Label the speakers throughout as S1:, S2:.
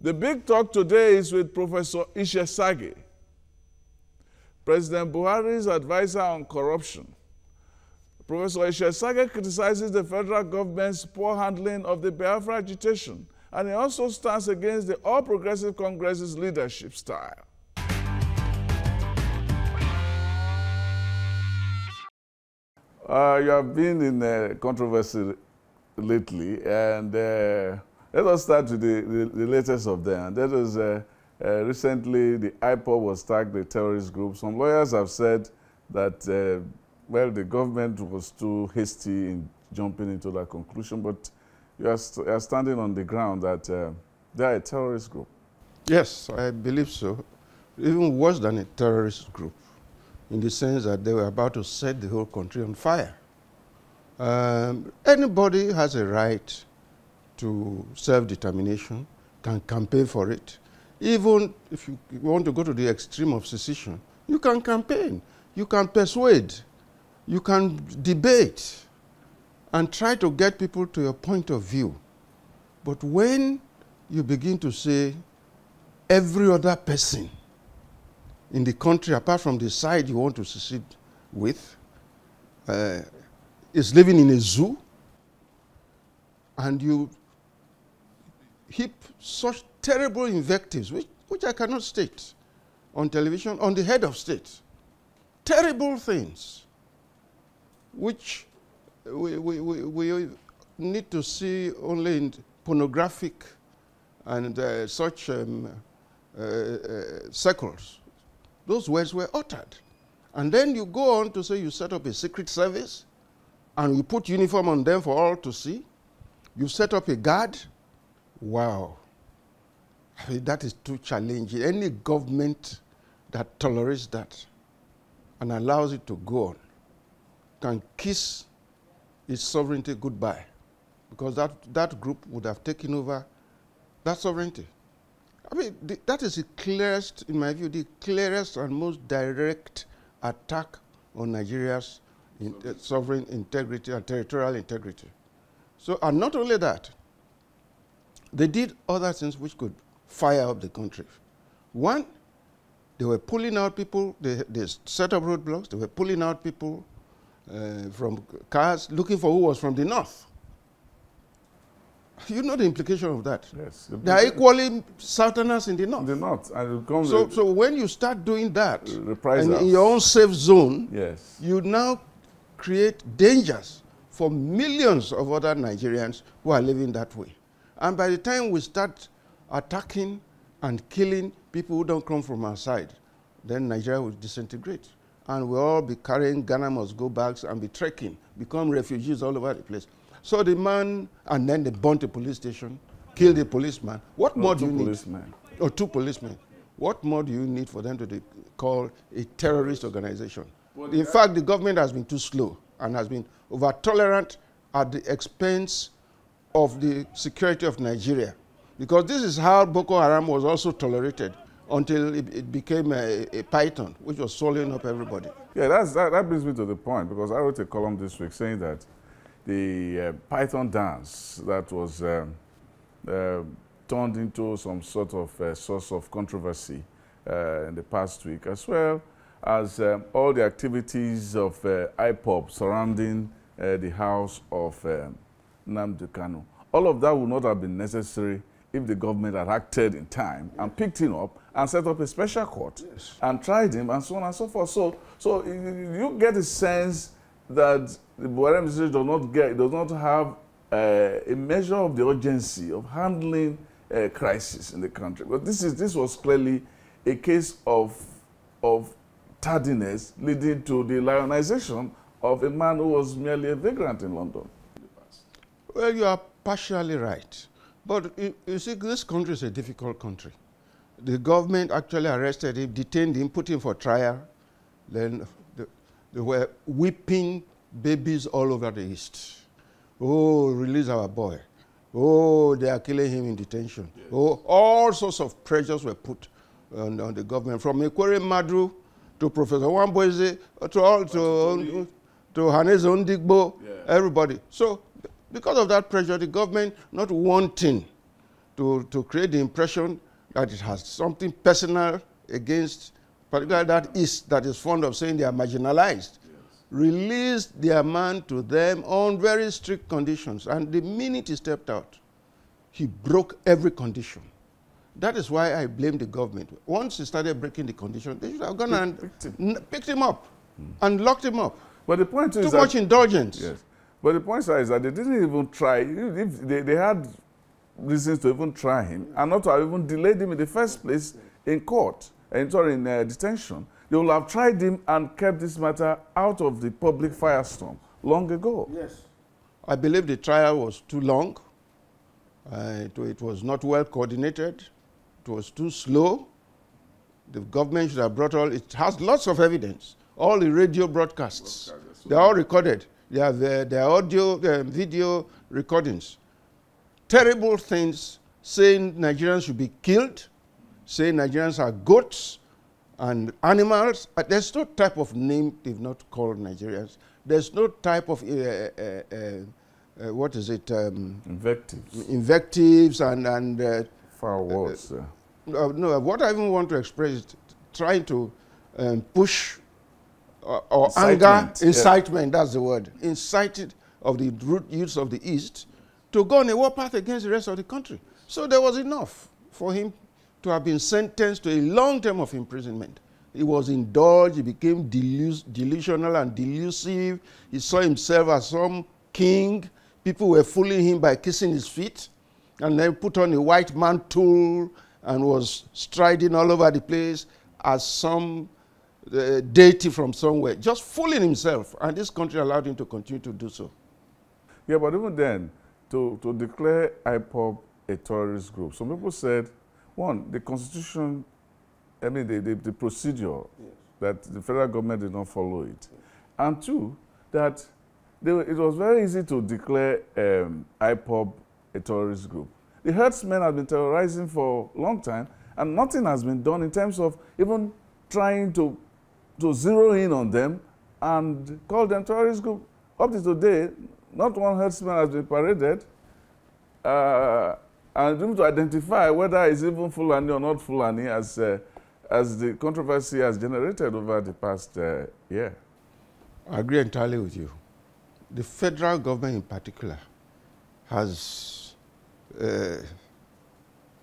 S1: The big talk today is with Professor Itse Sagay, President Buhari's advisor on corruption. Professor Itse Sagay criticizes the federal government's poor handling of the Biafra agitation, and he also stands against the All Progressive Congress's leadership style. You have been in controversy lately, and let us start with the latest of them. That is, recently the IPOB was tagged a terrorist group. Some lawyers have said that, well, the government was too hasty in jumping into that conclusion, but you are standing on the ground that they are a terrorist group.
S2: Yes, I believe so. Even worse than a terrorist group, in the sense that they were about to set the whole country on fire. Anybody has a right to self-determination, can campaign for it. Even if you want to go to the extreme of secession, you can campaign, you can persuade, you can debate, and try to get people to your point of view. But when you begin to say every other person in the country, apart from the side you want to secede with, is living in a zoo, and you heap such terrible invectives, which I cannot state on television, on the head of state. Terrible things, which we need to see only in pornographic and such circles. Those words were uttered. And then you go on to say you set up a secret service, and you put uniform on them for all to see. You set up a guard. Wow. I mean, that is too challenging. Any government that tolerates that and allows it to go on can kiss its sovereignty goodbye, because that group would have taken over that sovereignty. I mean, that is the clearest, in my view, the clearest and most direct attack on Nigeria's sovereign integrity and territorial integrity. So, and not only that, they did other things which could fire up the country. One, they were pulling out people, they set up roadblocks, they were pulling out people from cars looking for who was from the north. You know the implication of that.
S1: Yes.
S2: They are equally southerners in the north.
S1: The north. And it comes
S2: so when you start doing that,
S1: and
S2: in your own safe zone,
S1: yes,
S2: you now create dangers for millions of other Nigerians who are living that way. And by the time we start attacking and killing people who don't come from our side, then Nigeria will disintegrate. And we'll all be carrying Ghana must go bags and be trekking, become refugees all over the place. So the man, and then they burnt a police station, killed a policeman. What more do you need? Or two policemen. What more do you need for them to be called a terrorist organization? Well, in fact, the government has been too slow and has been over-tolerant at the expense of the security of Nigeria. Because this is how Boko Haram was also tolerated until it became a python, which was swallowing up everybody.
S1: Yeah, that brings me to the point, because I wrote a column this week saying that the python dance that was turned into some sort of source of controversy in the past week, as well as all the activities of IPOB surrounding the house of Nnamdi Kanu. All of that would not have been necessary if the government had acted in time and picked him up and set up a special court, yes, and tried him and so on and so forth. So you get a sense that the Buhari administration does not have a measure of the urgency of handling a crisis in the country. But this was clearly a case of tardiness leading to the lionization of a man who was merely a vagrant in London.
S2: Well, you are partially right. But you see, this country is a difficult country. The government actually arrested him, detained him, put him for trial. Then they were whipping babies all over the East. Oh, release our boy. Oh, they are killing him in detention. Yes. Oh, all sorts of pressures were put on the government, from Ekwere Madru to Professor Wamboise to Haneze Ndigbo, yeah, everybody. So because of that pressure, the government, not wanting to create the impression that it has something personal against, particularly that is fond of saying they are marginalized. Yes. Released their man to them on very strict conditions. And the minute he stepped out, he broke every condition. That is why I blame the government. Once he started breaking the condition, they should have gone and picked him up and locked him up.
S1: But the point is
S2: too much indulgence.
S1: Yes. But the point is that they didn't even try. If they had reasons to even try him and not to have even delayed him in the first place in court, in detention, they would have tried him and kept this matter out of the public firestorm long ago.
S2: Yes. I believe the trial was too long. It was not well coordinated. It was too slow. The government should have brought it has lots of evidence. All the radio broadcasts, they're all recorded. They have their audio, video recordings. Terrible things, saying Nigerians should be killed, saying Nigerians are goats and animals. There's no type of name they've not called Nigerians. There's no type of, what is it?
S1: Invectives.
S2: Invectives and
S1: foul words.
S2: No, what I even want to express is trying to push or anger, incitement, that's the word, incited of the root youths of the East to go on a war path against the rest of the country. So there was enough for him to have been sentenced to a long term of imprisonment. He was indulged, he became delusional and delusive. He saw himself as some king. People were fooling him by kissing his feet, and then put on a white mantle and was striding all over the place as some deity from somewhere, just fooling himself, and this country allowed him to continue to do so.
S1: Yeah, but even then, to declare IPOB a terrorist group, some people said, one, the constitution, I mean the procedure, yes, that the federal government did not follow it, yes, and two, that it was very easy to declare IPOB a terrorist group. The herdsmen have been terrorizing for a long time, and nothing has been done in terms of even trying to zero in on them and call them terrorist group. Up to today, not one herdsman has been paraded, and even to identify whether it's even Fulani or not Fulani, as the controversy has generated over the past year.
S2: I agree entirely with you. The federal government in particular has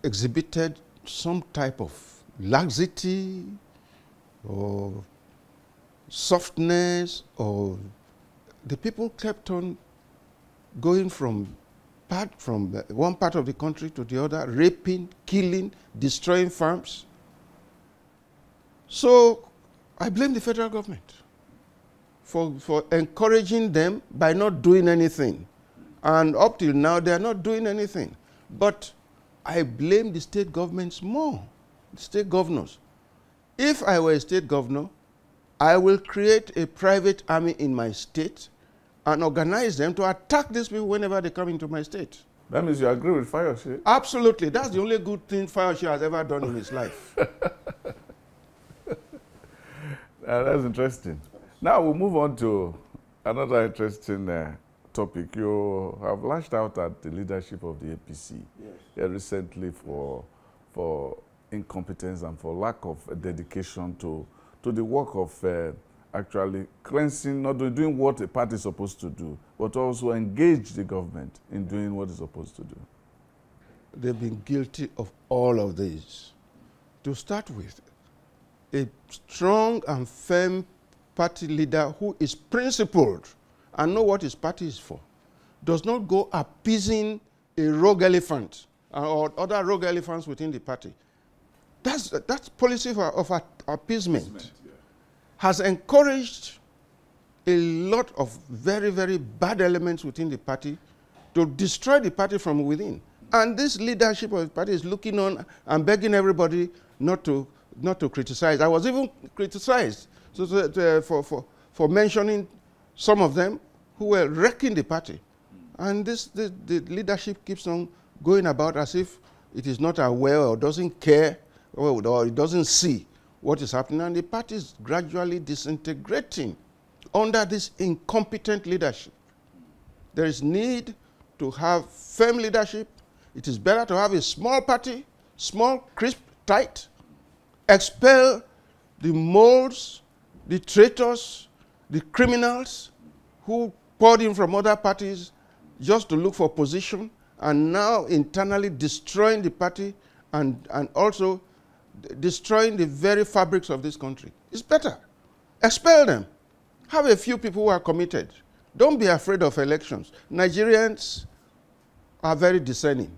S2: exhibited some type of laxity or softness, or the people kept on going from one part of the country to the other, raping, killing, destroying farms. So I blame the federal government for encouraging them by not doing anything. And up till now, they are not doing anything. But I blame the state governments more, the state governors. If I were a state governor, I will create a private army in my state and organize them to attack these people whenever they come into my state.
S1: That means you agree with Fayose?
S2: Absolutely. That's the only good thing Fayose has ever done in his life.
S1: That's interesting. Now we'll move on to another interesting topic. You have lashed out at the leadership of the APC, yes, recently for incompetence and for lack of dedication to the work of actually cleansing, not doing what a party is supposed to do, but also engage the government in doing what it's supposed to do.
S2: They've been guilty of all of these. To start with, a strong and firm party leader who is principled and know what his party is for does not go appeasing a rogue elephant or other rogue elephants within the party. That's policy of appeasement. Yeah. Has encouraged a lot of very, very bad elements within the party to destroy the party from within. And this leadership of the party is looking on and begging everybody not to criticize. I was even criticized for mentioning some of them who were wrecking the party. And the leadership keeps on going about as if it is not aware or doesn't care or it doesn't see what is happening. And the party is gradually disintegrating under this incompetent leadership. There is need to have firm leadership, It is better to have a small party, small, crisp, tight, expel the moles, the traitors, the criminals who poured in from other parties just to look for position, and now internally destroying the party and also destroying the very fabrics of this country. It's better. Expel them. Have a few people who are committed. Don't be afraid of elections. Nigerians are very discerning.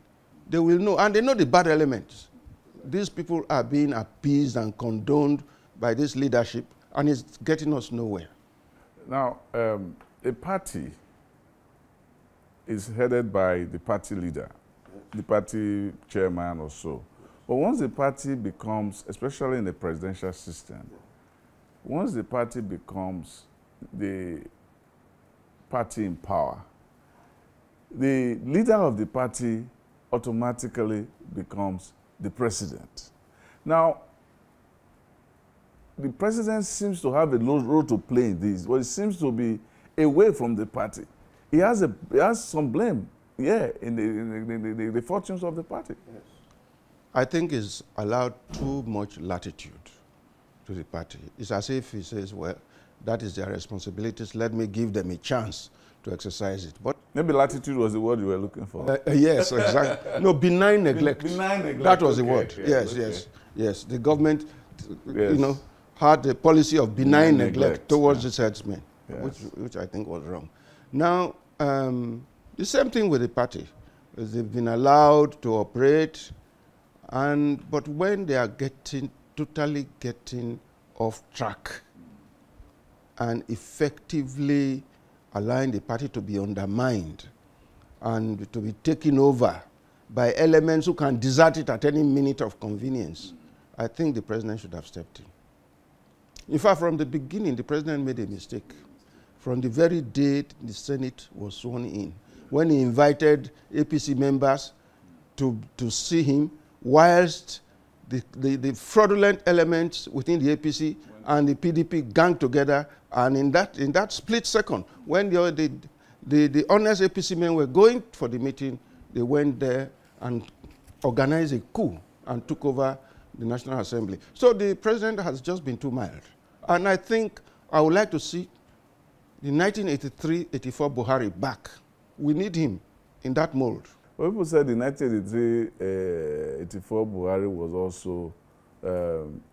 S2: They will know, and they know the bad elements. These people are being appeased and condoned by this leadership, and it's getting us nowhere.
S1: Now, a party is headed by the party leader, the party chairman or so. But once the party becomes, especially in the presidential system, once the party becomes the party in power, the leader of the party automatically becomes the president. Now, the president seems to have a role to play in this, but it seems to be away from the party. He has some blame, yeah, in the fortunes of the party. Yes.
S2: I think he's allowed too much latitude to the party. It's as if he says, well, that is their responsibilities. Let me give them a chance to exercise it. But
S1: maybe latitude was the word you were looking for.
S2: Yes, exactly. No, benign neglect.
S1: Benign neglect.
S2: That was the word. Yes, yes. The government, had a policy of benign neglect towards its headsmen, which I think was wrong. Now, the same thing with the party. They've been allowed to operate, but when they are totally getting off track and effectively allowing the party to be undermined and to be taken over by elements who can desert it at any minute of convenience, I think the president should have stepped in. In fact, from the beginning, the president made a mistake. From the very day the Senate was sworn in, when he invited APC members to see him, whilst the fraudulent elements within the APC and the PDP gang together, and in that split second, when the honest APC men were going for the meeting, they went there and organized a coup and took over the National Assembly. So the president has just been too mild. And I think I would like to see the 1983-84 Buhari back. We need him in that mold.
S1: Well, people said the 1983-84 Buhari was also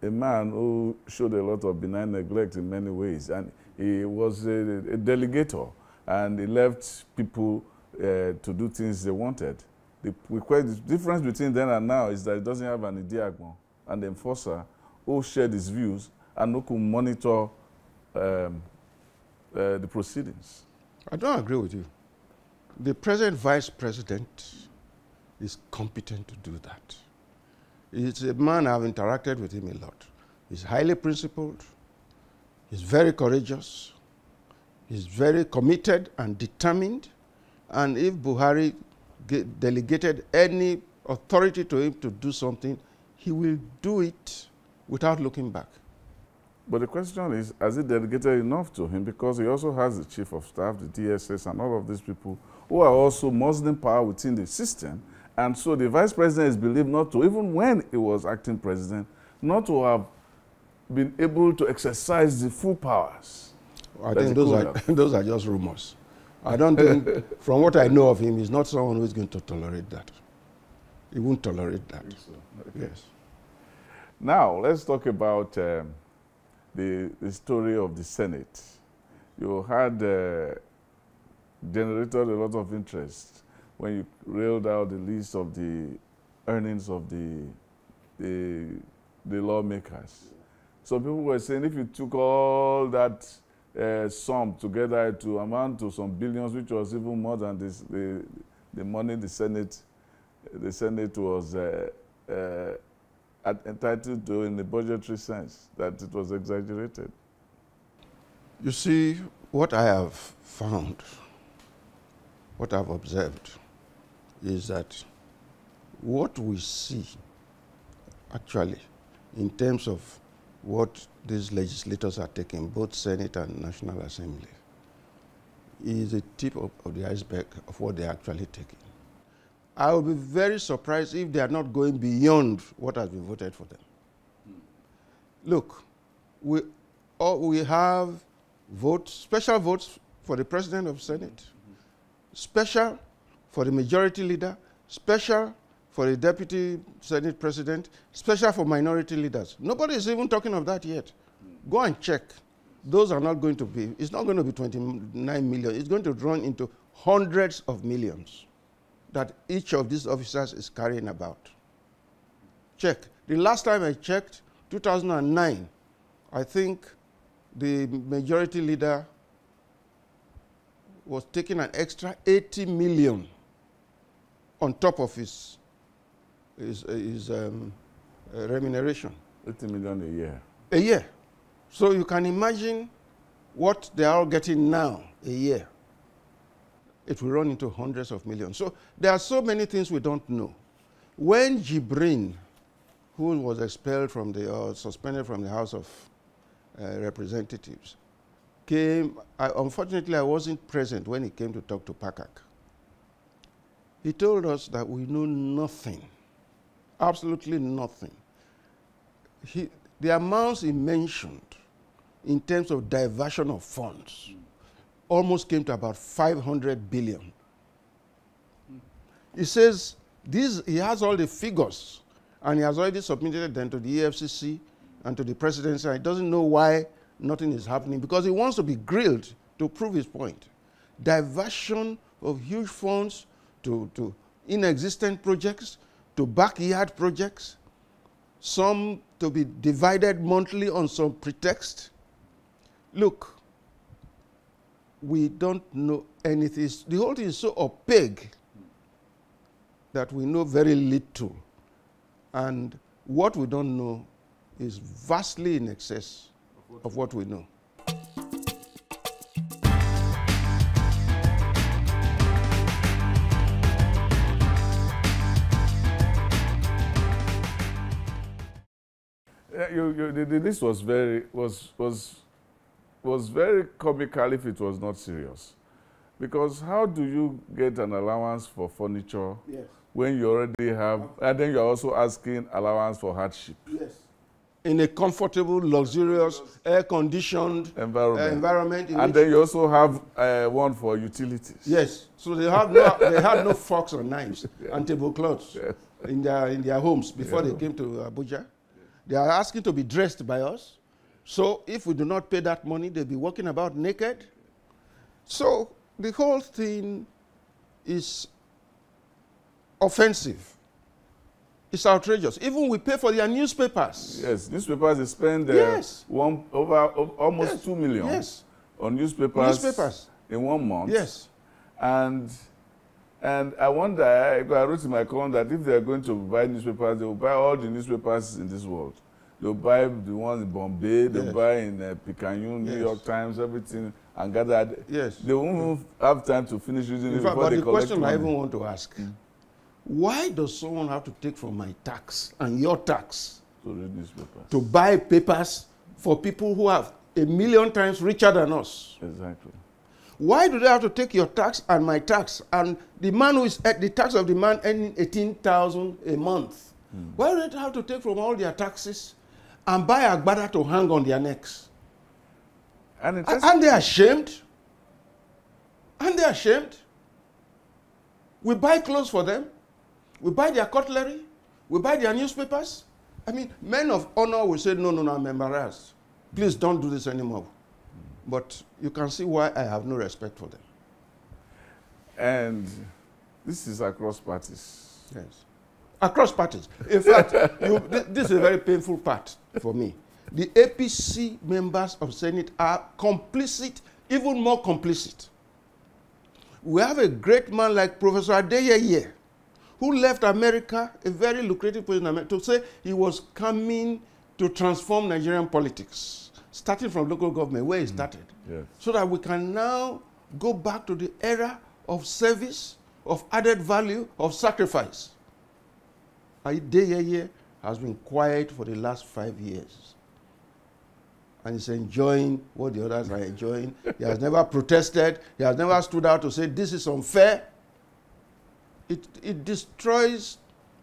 S1: a man who showed a lot of benign neglect in many ways. And he was a delegator, and he left people to do things they wanted. The difference between then and now is that he doesn't have an Idiagbon, an enforcer who shared his views and who could monitor the proceedings.
S2: I don't agree with you. The present vice president is competent to do that. He's a man, I've interacted with him a lot. He's highly principled, he's very courageous, he's very committed and determined, and if Buhari delegated any authority to him to do something, he will do it without looking back.
S1: But the question is, has he delegated enough to him? Because he also has the chief of staff, the DSS, and all of these people who are also Muslim power within the system. And so the vice president is believed not to, even when he was acting president, not to have been able to exercise the full powers.
S2: I think those are just rumors. I don't think, from what I know of him, he's not someone who's going to tolerate that. He won't tolerate that.
S1: So. Okay.
S2: Yes.
S1: Now, let's talk about the story of the Senate. You had generated a lot of interest when you railed out the list of the earnings of the lawmakers. So people were saying if you took all that sum together to amount to some billions, which was even more than the money the Senate was entitled to in the budgetary sense, that it was exaggerated.
S2: You see, what I have found, what I've observed, is that what we see actually in terms of what these legislators are taking, both Senate and National Assembly, is a tip of the iceberg of what they're actually taking. I will be very surprised if they are not going beyond what has been voted for them. Look, we have votes, special votes for the President of the Senate, special for the Majority Leader, special for the Deputy Senate President, special for minority leaders. Nobody is even talking of that yet. Go and check. Those are not going to be, it's not going to be 29 million. It's going to run into hundreds of millions that each of these officers is carrying about. Check. The last time I checked, 2009, I think the Majority Leader was taking an extra 80 million on top of his remuneration.
S1: 80 million a year.
S2: A year. So you can imagine what they are all getting now a year. It will run into hundreds of millions. So there are so many things we don't know. When Jibrin, who was expelled from suspended from the House of Representatives, came, unfortunately I wasn't present when he came to talk to Pakak. He told us that we know nothing, absolutely nothing. The amounts he mentioned in terms of diversion of funds almost came to about 500 billion. He says he has all the figures and he has already submitted them to the EFCC and to the presidency. And he doesn't know why nothing is happening because he wants to be grilled to prove his point. Diversion of huge funds to inexistent projects, to backyard projects, some to be divided monthly on some pretext. Look, we don't know anything. The whole thing is so opaque that we know very little. And what we don't know is vastly in excess of what we know.
S1: This was very comical if it was not serious. Because how do you get an allowance for furniture when you already have, and then you're also asking allowance for hardship?
S2: Yes. In a comfortable, luxurious, air-conditioned environment.
S1: And then you also have one for utilities.
S2: Yes. So they had no forks or knives and tablecloths in their homes before they came to Abuja. They are asking to be dressed by us. So if we do not pay that money, they'll be walking about naked. So the whole thing is offensive. It's outrageous. Even we pay for their newspapers.
S1: Yes, newspapers, they spend almost 2 million on newspapers in 1 month.
S2: Yes.
S1: And I wonder, I wrote in my column that if they're going to buy newspapers, they will buy all the newspapers in this world. They'll buy the ones in Bombay, they'll buy in Picayune, New York Times, everything, and gather. Yes. They won't have time to finish using it before they collect money. But the question
S2: I even want to ask, why does someone have to take from my tax and your tax
S1: to read newspapers,
S2: to buy papers for people who are 1 million times richer than us?
S1: Exactly.
S2: Why do they have to take your tax and my tax and the man who is at the tax of the man earning 18,000 a month? Why do they have to take from all their taxes and buy a agbada to hang on their necks? And they ashamed? And they ashamed? We buy clothes for them. We buy their cutlery. We buy their newspapers. I mean, men of honor will say, no, I'm embarrassed. Please don't do this anymore. But you can see why I have no respect for them.
S1: And this is across parties.
S2: Yes. Across parties. In fact, this is a very painful part for me. The APC members of Senate are complicit, even more complicit. We have a great man like Professor Adeyeye, who left America, a very lucrative position in America, to say he was coming to transform Nigerian politics, starting from local government, where he started, so that we can now go back to the era of service, of added value, of sacrifice. Adeyeye has been quiet for the last 5 years. And he's enjoying what the others are enjoying. He has never protested. He has never stood out to say, this is unfair. It destroys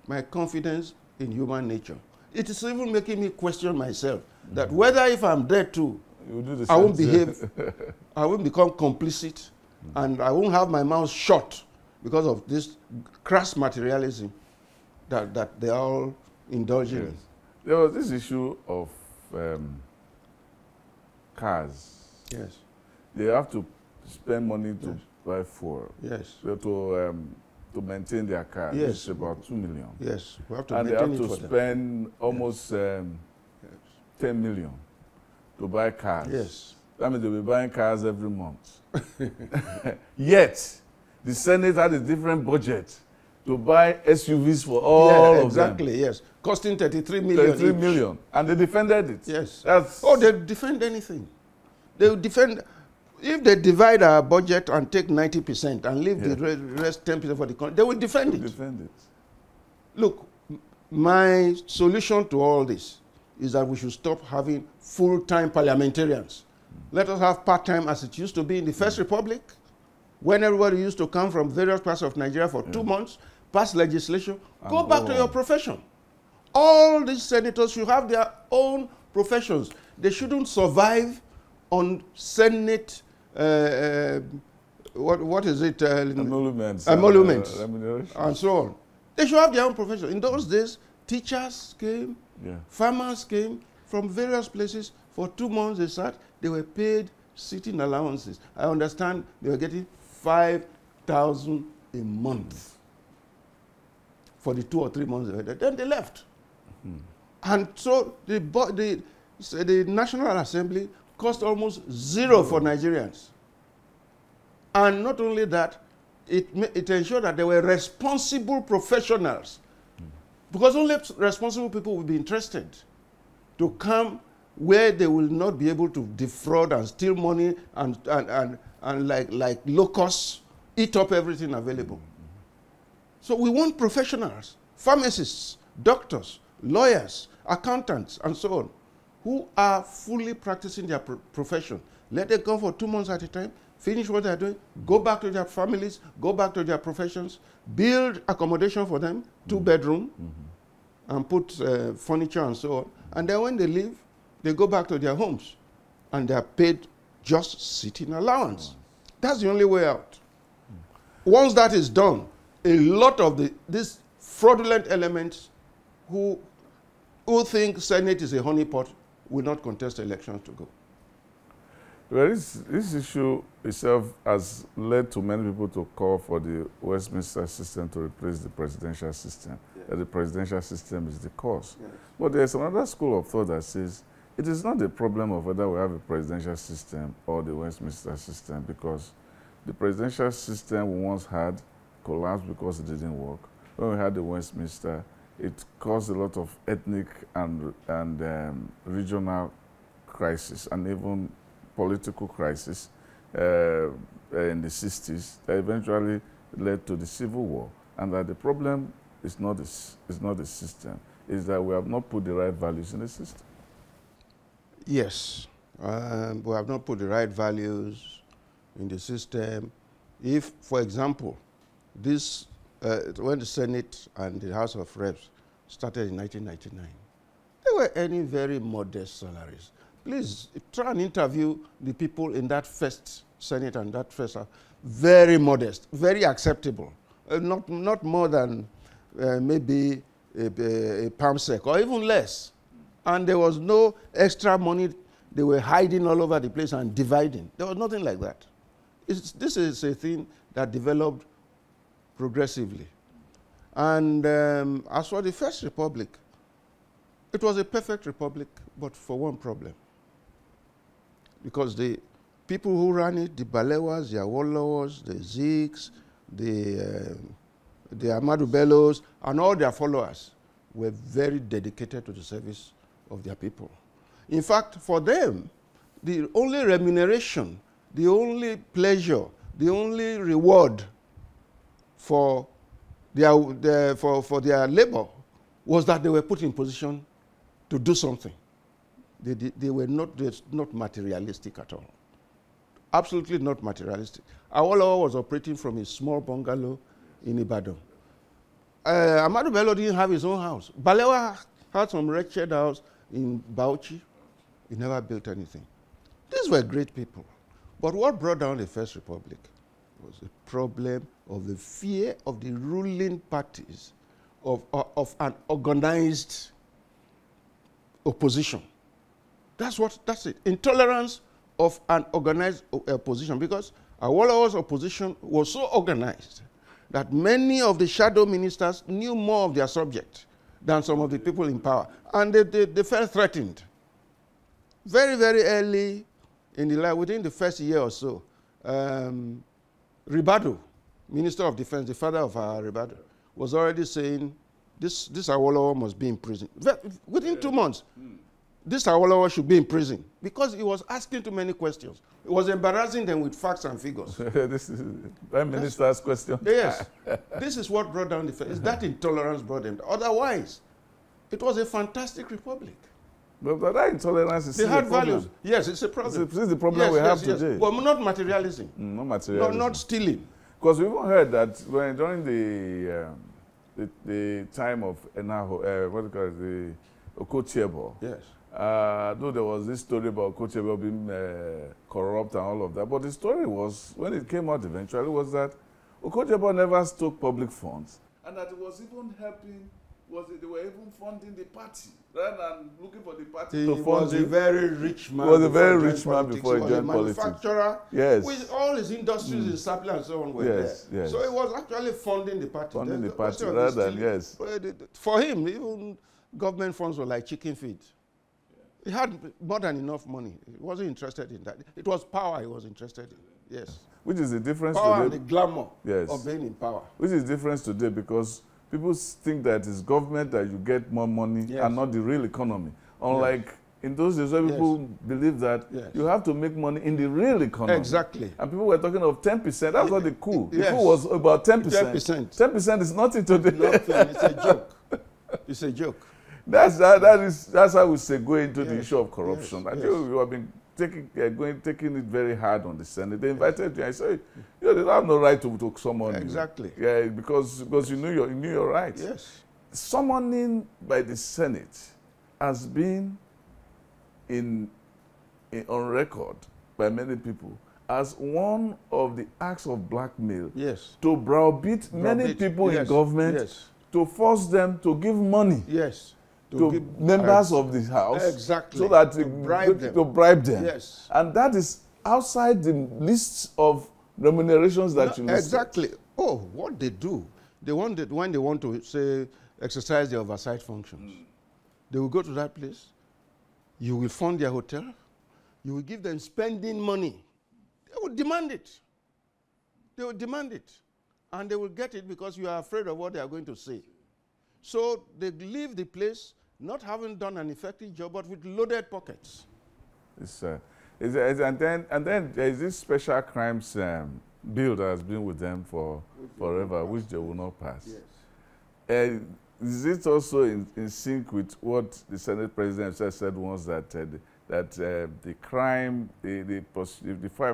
S2: my confidence in human nature. It is even making me question myself that whether if I'm dead too, I won't behave, I won't become complicit, and I won't have my mouth shut because of this crass materialism that they are all indulging in.
S1: There was this issue of cars.
S2: Yes.
S1: They have to spend money to buy fuel.
S2: Yes.
S1: To maintain their cars.
S2: Yes.
S1: It's about 2 million.
S2: Yes. We have to
S1: And they
S2: maintain
S1: have
S2: it
S1: to
S2: for
S1: spend
S2: them.
S1: almost 10 million to buy cars.
S2: Yes.
S1: That means they'll be buying cars every month. Yet, the Senate had a different budget to buy SUVs for all of them.
S2: Exactly, yes. Costing 33 million
S1: 33
S2: each.
S1: million. And they defended it.
S2: Yes.
S1: That's
S2: Oh, they defend anything. They will defend. If they divide our budget and take 90% and leave the rest 10% for the country, they will defend it.
S1: defend it.
S2: Look, my solution to all this is that we should stop having full-time parliamentarians. Let us have part-time as it used to be in the First Republic, when everybody used to come from various parts of Nigeria for 2 months, pass legislation, go back to your profession. All these senators should have their own professions. They shouldn't survive on Senate, what is it?
S1: Emoluments.
S2: Emoluments.
S1: Remuneration.
S2: And so on. They should have their own profession. In those days, teachers came, farmers came from various places. For 2 months they sat, they were paid sitting allowances. I understand they were getting 5,000 a month for the 2 or 3 months they were there. Then they left. And so the National Assembly cost almost zero for Nigerians. And not only that, it ensured that there were responsible professionals. Because only responsible people will be interested to come where they will not be able to defraud and steal money and like locusts, eat up everything available. So we want professionals, pharmacists, doctors, lawyers, accountants, and so on, who are fully practicing their profession. Let them come for 2 months at a time, finish what they're doing, go back to their families, go back to their professions, build accommodation for them, 2-bedroom, and put furniture and so on. And then when they leave, they go back to their homes, and they are paid just sitting allowance. That's the only way out. Once that is done, a lot of these fraudulent elements who think Senate is a honeypot will not contest elections to go.
S1: Well, this issue itself has led to many people to call for the Westminster system to replace the presidential system. That the presidential system is the cause. But there's another school of thought that says it is not the problem of whether we have a presidential system or the Westminster system, because the presidential system we once had collapsed because it didn't work. When we had the Westminster, it caused a lot of ethnic and regional crisis and even political crisis in the 60s that eventually led to the Civil War. And that the problem is not the system, is that we have not put the right values in the system.
S2: Yes, we have not put the right values in the system. If, for example, this when the Senate and the House of Reps started in 1999, they were earning very modest salaries. Please try and interview the people in that first Senate and that first House. Very modest, very acceptable. Not more than maybe a palm sec or even less. And there was no extra money they were hiding all over the place and dividing. There was nothing like that. This is a thing that developed progressively. And as for the First Republic, it was a perfect republic, but for one problem. Because the people who ran it, the Balewas, the Awolowas, the Zigs, the Ahmadu Bellos, and all their followers were very dedicated to the service of their people. In fact, for them, the only remuneration, the only pleasure, the only reward for their labor was that they were put in position to do something. They were not materialistic at all. Absolutely not materialistic. Awolowo was operating from a small bungalow in Ibadan. Ahmadu Bello didn't have his own house. Balewa had some wretched house in Bauchi. He never built anything. These were great people. But what brought down the First Republic was the problem of the fear of the ruling parties of an organized opposition. That's it. Intolerance of an organized opposition, because Awolowo's opposition was so organized that many of the shadow ministers knew more of their subject than some of the people in power. And they felt threatened. Very, very early in the life, within the first year or so, Ribadu, Minister of Defense, the father of Ribadu, was already saying, this Awolowo must be in prison. Within 2 months, this Awolowo should be in prison because he was asking too many questions. It was embarrassing them with facts and figures.
S1: This is Prime Minister's question.
S2: Yes. This is what brought down the First. It's that intolerance brought them down. Otherwise, it was a fantastic republic.
S1: But that intolerance is
S2: they had values. Yes, it's a problem.
S1: This is the problem we have today.
S2: But not materialism.
S1: Not materialism.
S2: Not stealing.
S1: Because we even heard that during the time of Enaho, what do you call it, the Okotiebo.
S2: Yes.
S1: Though there was this story about Okotiebo being corrupt and all of that, but the story was, when it came out eventually, was that Okotiebo never stole public funds, and that it was even helping. They were even funding the party rather than looking for the party to fund.
S2: He was a very rich man.
S1: He was a very rich man before he joined politics.
S2: Manufacturer.
S1: Yes.
S2: With all his industries, his supply and so on were there.
S1: Yes.
S2: So he was actually funding the party.
S1: Funding the party rather than, yes.
S2: For him, even government funds were like chicken feed. He had more than enough money. He wasn't interested in that. It was power he was interested in. Yes.
S1: Which is the difference
S2: power
S1: today.
S2: And the glamour
S1: yes.
S2: of being in power.
S1: Which is the difference today, because people think that it's government that you get more money
S2: yes.
S1: and not the real economy. Unlike yes. in those days where people yes. believe that yes. you have to make money in the real economy.
S2: Exactly.
S1: And people were talking of 10%. That's what the coup.
S2: Yes.
S1: The coup was about 10%.
S2: 10%.
S1: 10% is nothing today.
S2: Nothing. It's a joke. It's a joke.
S1: That's how we segue into yes. the issue of corruption. Yes. I think you have been taking it very hard on the Senate. They invited you. I said, they don't have no right to summon
S2: exactly.
S1: you. Yeah, because you knew your rights.
S2: Yes. Summoning
S1: by the Senate has been on record by many people as one of the acts of blackmail.
S2: Yes.
S1: To browbeat many people yes. in government. Yes. To force them to give money.
S2: Yes.
S1: To members of the House.
S2: Exactly.
S1: So that
S2: to
S1: bribe them.
S2: Yes.
S1: And that is outside the lists of remunerations that you listed.
S2: Exactly. Oh, what they do. When they want to, say, exercise their oversight functions, they will go to that place. You will fund their hotel. You will give them spending money. They will demand it. They will demand it. And they will get it because you are afraid of what they are going to say. So they leave the place not having done an effective job, but with loaded pockets.
S1: And then there is this special crimes bill that has been with them forever, which they will not pass. Yes. Is it also in sync with what the Senate President said once, that the crime, the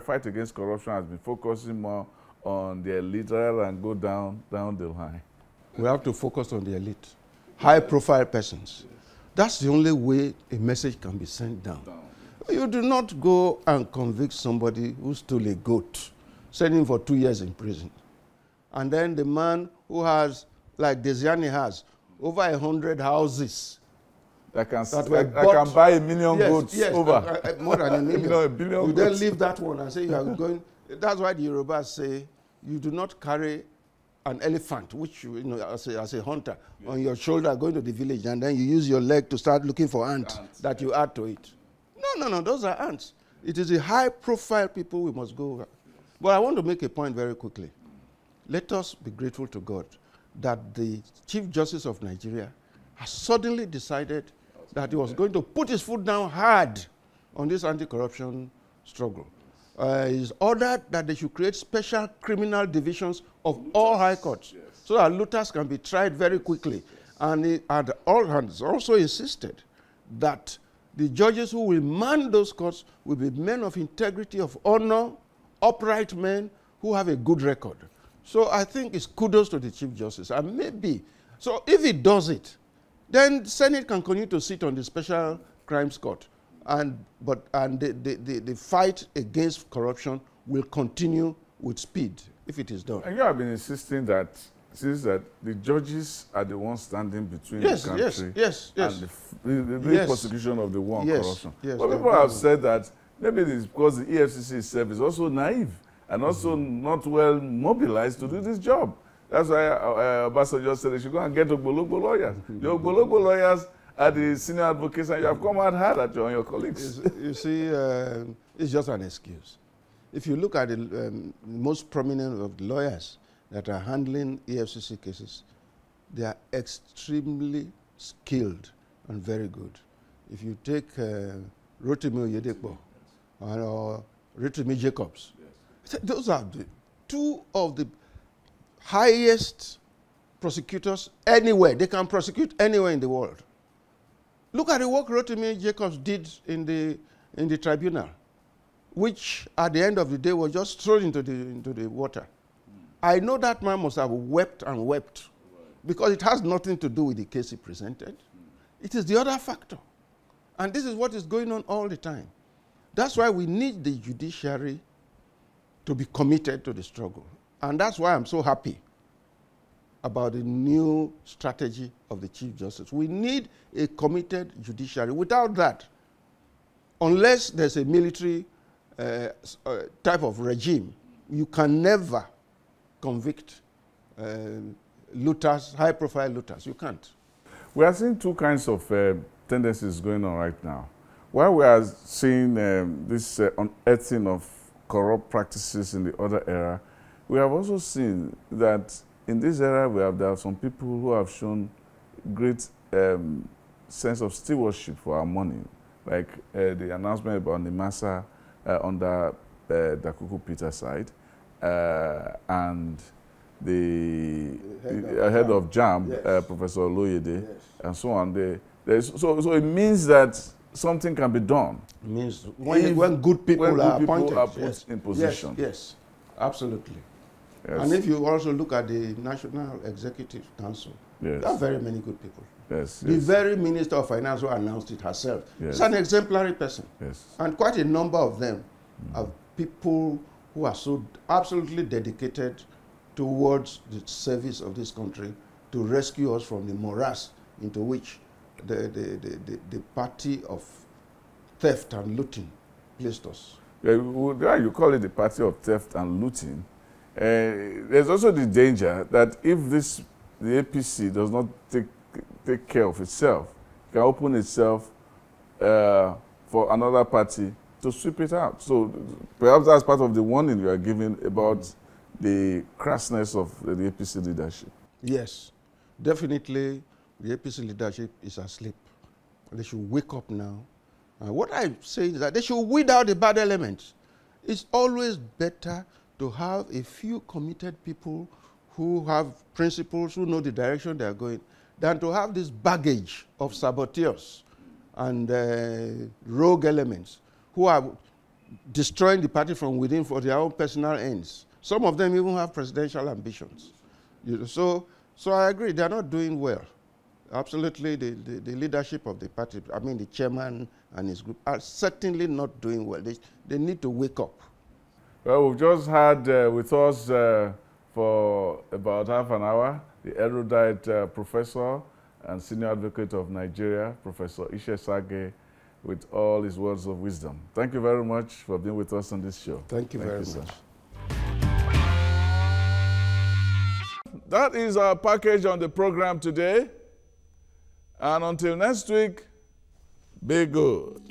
S1: fight against corruption has been focusing more on the elite rather than go down the line?
S2: We have to focus on the elite, high-profile persons. Yes. That's the only way a message can be sent down. You do not go and convict somebody who stole a goat, send him for 2 years in prison. And then the man who has, like Desiani has, over 100 houses
S1: that can buy 1 million goats over.
S2: More than 1 million.
S1: A billion
S2: you then leave that one and say you are going. That's why the Yorubas say you do not carry an elephant, which as a hunter, yes. on your shoulder going to the village, and then you use your leg to start looking for ants that you add to it. No, those are ants. It is the high-profile people we must go over. But I want to make a point very quickly. Let us be grateful to God that the Chief Justice of Nigeria has suddenly decided that he was going to put his foot down hard on this anti-corruption struggle. He's ordered that they should create special criminal divisions of all high courts, yes. so that looters can be tried very quickly. And he had also insisted that the judges who will man those courts will be men of integrity, of honor, upright men who have a good record. So I think it's kudos to the Chief Justice. And maybe So if it does it, then Senate can continue to sit on the Special Crimes Court, and the fight against corruption will continue with speed if it is done.
S1: And you have been insisting that since that the judges are the ones standing between the country and the prosecution of the war on corruption. But people have said that maybe it's because the EFCC itself is also naive and also not well mobilized to do this job. That's why Obasanjo said they should go and get Ogbologbo lawyers. The Ogbologbo lawyers are the senior advocates, and you have come out hard at on your colleagues.
S2: You see, it's just an excuse. If you look at the most prominent of the lawyers that are handling EFCC cases, they are extremely skilled and very good. If you take Rotimi Oyedepo or Rotimi Jacobs, those are the two of the highest prosecutors anywhere. They can prosecute anywhere in the world. Look at the work Rotimi Jacobs did in the tribunal, which at the end of the day was just thrown into the water. I know that man must have wept and wept because it has nothing to do with the case he presented. It is the other factor. And this is what is going on all the time. That's why we need the judiciary to be committed to the struggle. And that's why I'm so happy about the new strategy of the Chief Justice. We need a committed judiciary. Without that, unless there's a military type of regime, you can never convict looters, high-profile looters. You can't.
S1: We are seeing two kinds of tendencies going on right now. While we are seeing this unearthing of corrupt practices in the other era, we have also seen that in this era there are some people who have shown great sense of stewardship for our money, like the announcement about Nimasa under Dakuku Peter side, and the head of JAM, Professor Oloyede, and so on. So it means that something can be done.
S2: It means when good people are appointed,
S1: put in position.
S2: Yes, absolutely.
S1: Yes.
S2: And if you also look at the National Executive Council, there are very many good people.
S1: Yes,
S2: the very Minister of Finance who announced it herself is an exemplary person.
S1: Yes.
S2: And quite a number of them are people who are so absolutely dedicated towards the service of this country to rescue us from the morass into which the party of theft and looting placed us.
S1: Yeah, you call it the party of theft and looting. There's also the danger that if the APC does not take care of itself, it can open itself for another party to sweep it out. So perhaps that's part of the warning you are giving about the crassness of the APC leadership.
S2: Yes, definitely the APC leadership is asleep. They should wake up now. What I say is that they should weed out the bad elements. It's always better to have a few committed people who have principles, who know the direction they are going, than to have this baggage of saboteurs and rogue elements who are destroying the party from within for their own personal ends. Some of them even have presidential ambitions. So I agree, they are not doing well. Absolutely, the leadership of the party, I mean the chairman and his group, are certainly not doing well. They need to wake up.
S1: Well, we've just had with us for about half an hour the erudite professor and senior advocate of Nigeria, Professor Itse Sagay, with all his words of wisdom. Thank you very much for being with us on this show.
S2: Thank you very much.
S1: Sir. That is our package on the program today. And until next week, be good.